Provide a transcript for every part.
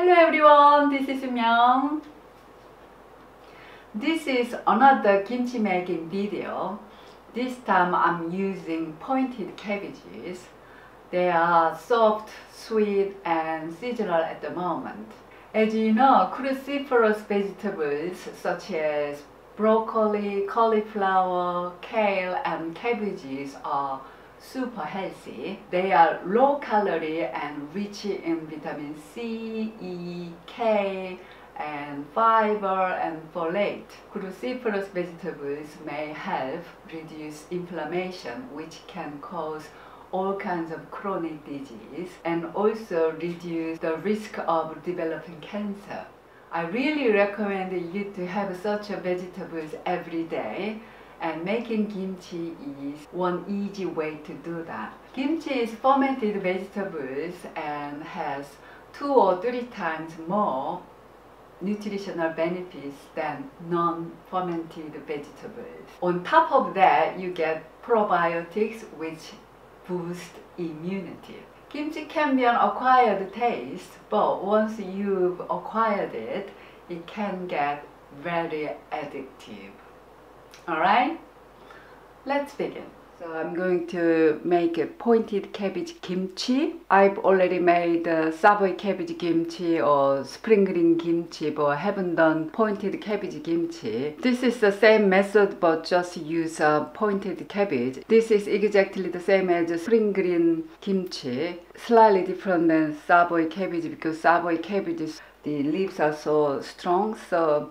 Hello everyone, this is Myung. This is another kimchi making video. This time I'm using pointed cabbages. They are soft, sweet and seasonal at the moment. As you know, cruciferous vegetables such as broccoli, cauliflower, kale and cabbages are super healthy. They are low calorie and rich in vitamin C, E, K and fiber and folate. Cruciferous vegetables may help reduce inflammation, which can cause all kinds of chronic disease and also reduce the risk of developing cancer. I really recommend you to have such vegetables every day, and making kimchi is one easy way to do that. Kimchi is fermented vegetables and has 2 or 3 times more nutritional benefits than non-fermented vegetables. On top of that, you get probiotics which boost immunity. Kimchi can be an acquired taste, but once you've acquired it, it can get very addictive. Alright, let's begin. So I'm going to make a pointed cabbage kimchi. I've already made Savoy cabbage kimchi or spring green kimchi, but I haven't done pointed cabbage kimchi. This is the same method but just use pointed cabbage. This is exactly the same as spring green kimchi. Slightly different than Savoy cabbage because Savoy cabbage, the leaves are so strong, so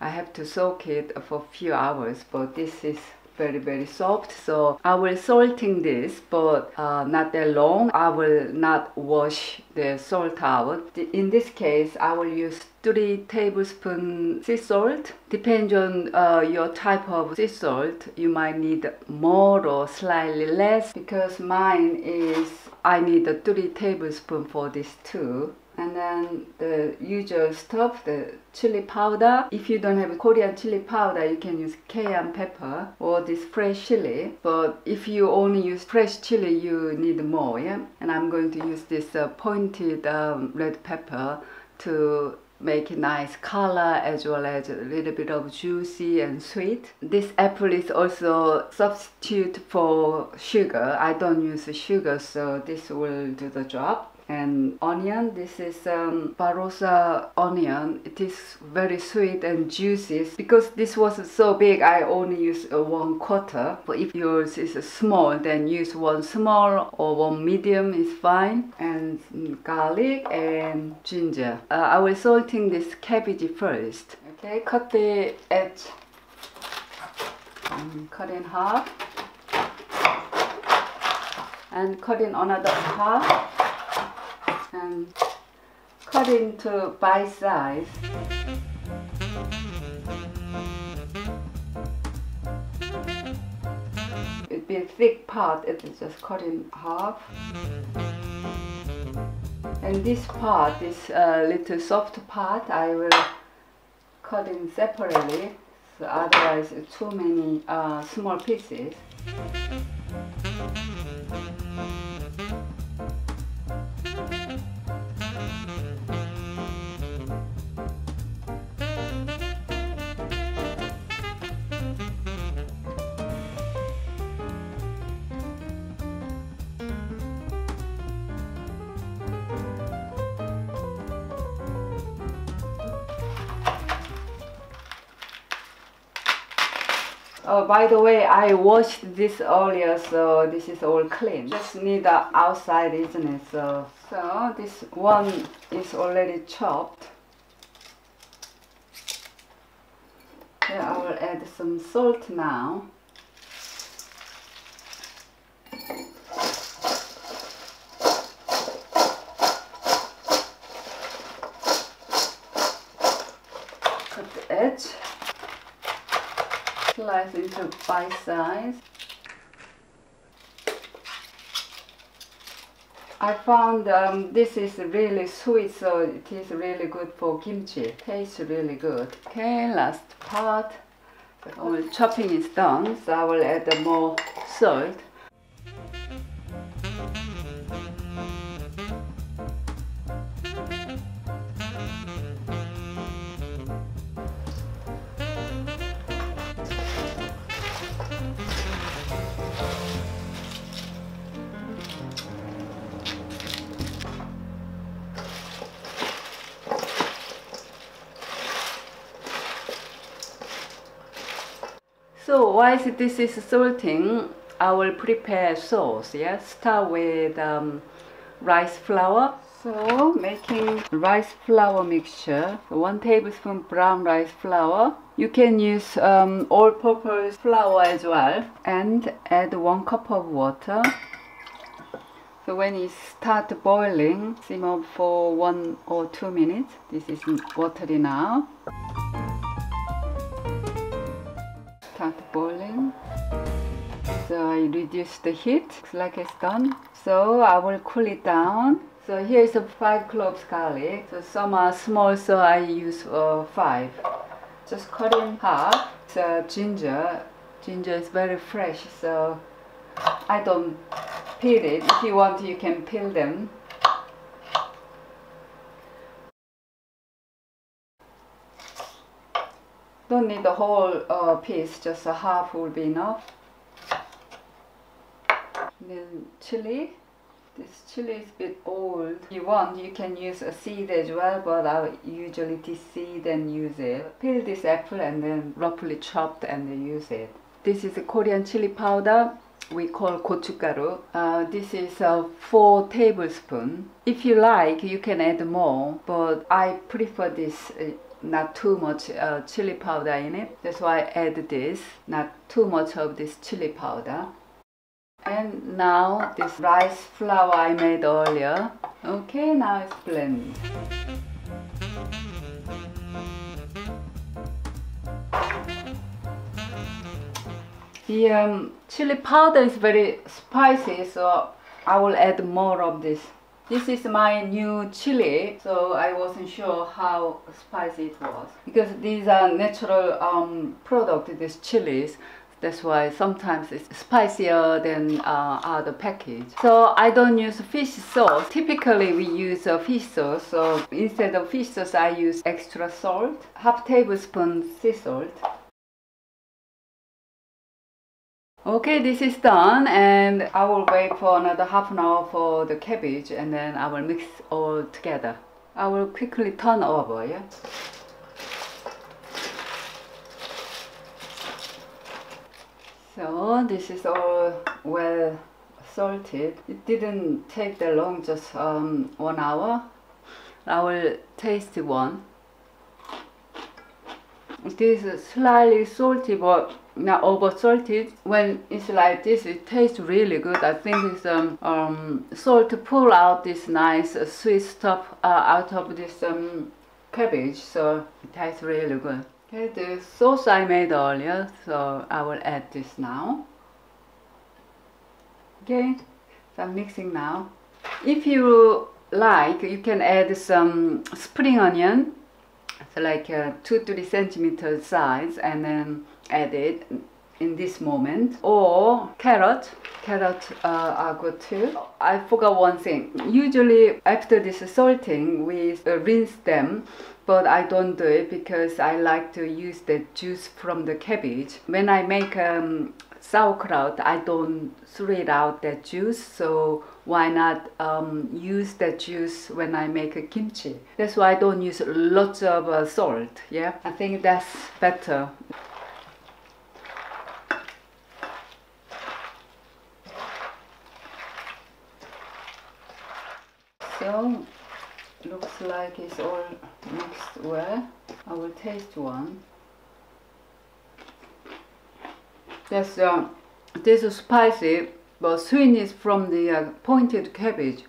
I have to soak it for a few hours, but this is very soft, so I will salting this, but not that long. I will not wash the salt out. In this case, I will use 3 tablespoons sea salt. Depends on your type of sea salt. You might need more or slightly less, because mine is, I need 3 tablespoons for this too. And then the usual stuff, the chili powder. If you don't have Korean chili powder, you can use cayenne pepper or this fresh chili. But if you only use fresh chili, you need more, yeah? And I'm going to use this pointed red pepper to make a nice color as well as a little bit of juicy and sweet. This apple is also substitute for sugar. I don't use sugar, so this will do the job. And onion, this is Barossa onion. It is very sweet and juicy. Because this was so big, I only use 1/4. But if yours is small, then use 1 small or 1 medium is fine. And garlic and ginger. I will salting this cabbage first. Okay, cut the edge. Cut in half. And cut in another half. And cut into bite size. It'd be a thick part, it is just cut in half. And this part, this little soft part, I will cut in separately, so otherwise it's too many small pieces. Oh, by the way, I washed this earlier, so this is all clean. Just need the outside, isn't it? So this one is already chopped. Okay, I will add some salt now. Cut the edge. Slice into bite size. I found this is really sweet, so it is really good for kimchi. Tastes really good. Okay, last part. All chopping is done, so I will add more salt. So whilst this is salting, I will prepare sauce. Yeah, start with rice flour. So making rice flour mixture. 1 tablespoon brown rice flour. You can use all-purpose flour as well, and add 1 cup of water. So when it starts boiling, simmer for 1 or 2 minutes. This is watery now. Start boiling. So I reduce the heat. Looks like it's done. So I will cool it down. So here is 5 cloves garlic. So some are small, so I use 5. Just cut in half. So ginger is very fresh, so I don't peel it. If you want, you can peel them. Don't need the whole piece, just a half will be enough. And then chili. This chili is a bit old. If you want, you can use a seed as well, but I usually deseed and use it. Peel this apple and then roughly chopped and then use it. This is a Korean chili powder. We call gochugaru. This is 4 tablespoons. If you like, you can add more, but I prefer this. Not too much chili powder in it. That's why I add this. Not too much of this chili powder. And now this rice flour I made earlier. Okay, now it's blend. The chili powder is very spicy, so I will add more of this. This is my new chili, so I wasn't sure how spicy it was. Because these are natural product, these chilies. That's why sometimes it's spicier than other package. So I don't use fish sauce. Typically we use fish sauce. So instead of fish sauce, I use extra salt. Half tablespoon sea salt. Okay, this is done, and I will wait for another half an hour for the cabbage, and then I will mix all together. I will quickly turn over, yeah? So this is all well salted. It didn't take that long, just 1 hour. I will taste one. This is slightly salty, but not over salted. When it's like this, it tastes really good. I think it's salt pull out this nice sweet stuff out of this cabbage, so it tastes really good. Okay, the sauce I made earlier, so I will add this now. Okay, so I'm mixing now. If you like, you can add some spring onion, so like 2-3 centimeter size, and then add it in this moment. Or carrot are good too. I forgot one thing. Usually after this salting, we rinse them. But I don't do it because I like to use the juice from the cabbage. When I make sauerkraut, I don't throw out that juice, so why not use that juice when I make a kimchi? That's why I don't use lots of salt, yeah? I think that's better. So, looks like it's all mixed well. I will taste one. This is spicy, but sweetness from the pointed cabbage.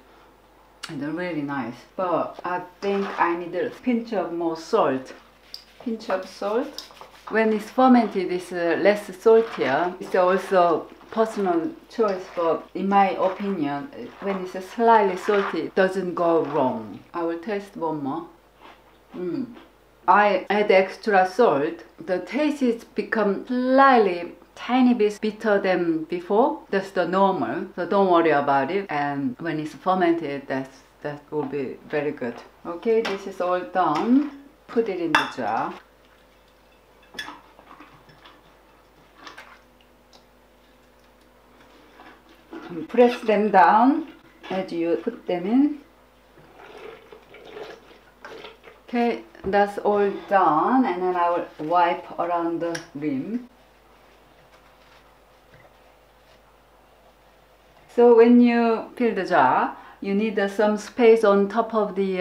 And they're really nice. But I think I need a pinch of more salt. Pinch of salt. When it's fermented, it's less saltier. It's also personal choice, but in my opinion, when it's slightly salty, it doesn't go wrong. I will taste one more. I add extra salt. The taste is become slightly tiny bit bitter than before. That's the normal, so don't worry about it. And when it's fermented, that will be very good. Okay, this is all done. Put it in the jar. And press them down as you put them in. Okay, that's all done, and then I will wipe around the rim. So when you fill the jar, you need some space on top of the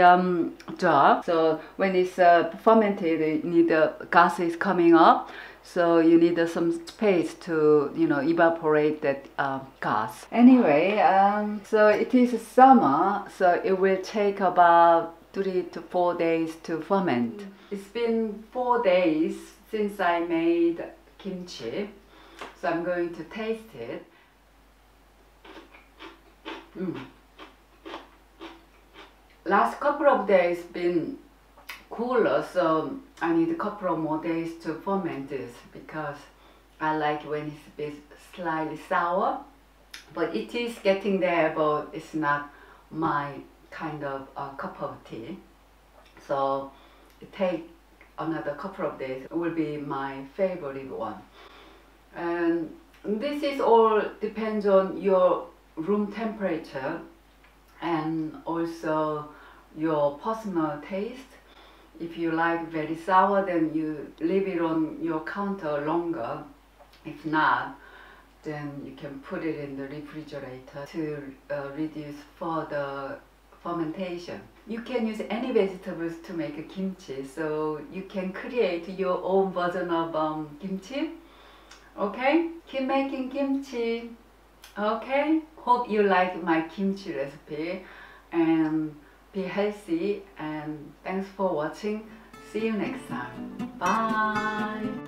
jar. So when it's fermented, you need the gas is coming up. So you need some space to, evaporate that gas. Anyway, so it is summer, so it will take about 3 to 4 days to ferment. It's been 4 days since I made kimchi, so I'm going to taste it. Last couple of days been cooler, so I need a couple of more days to ferment this because I like when it's a bit slightly sour, but it is getting there, but it's not my kind of cup of tea. So it takes another couple of days. It will be my favorite one. And this is all depends on your room temperature and also your personal taste. If you like very sour, then you leave it on your counter longer. If not, then you can put it in the refrigerator to reduce further fermentation. You can use any vegetables to make a kimchi, so you can create your own version of kimchi. Okay, keep making kimchi. Okay, hope you like my kimchi recipe and be healthy, and thanks for watching. See you next time. Bye.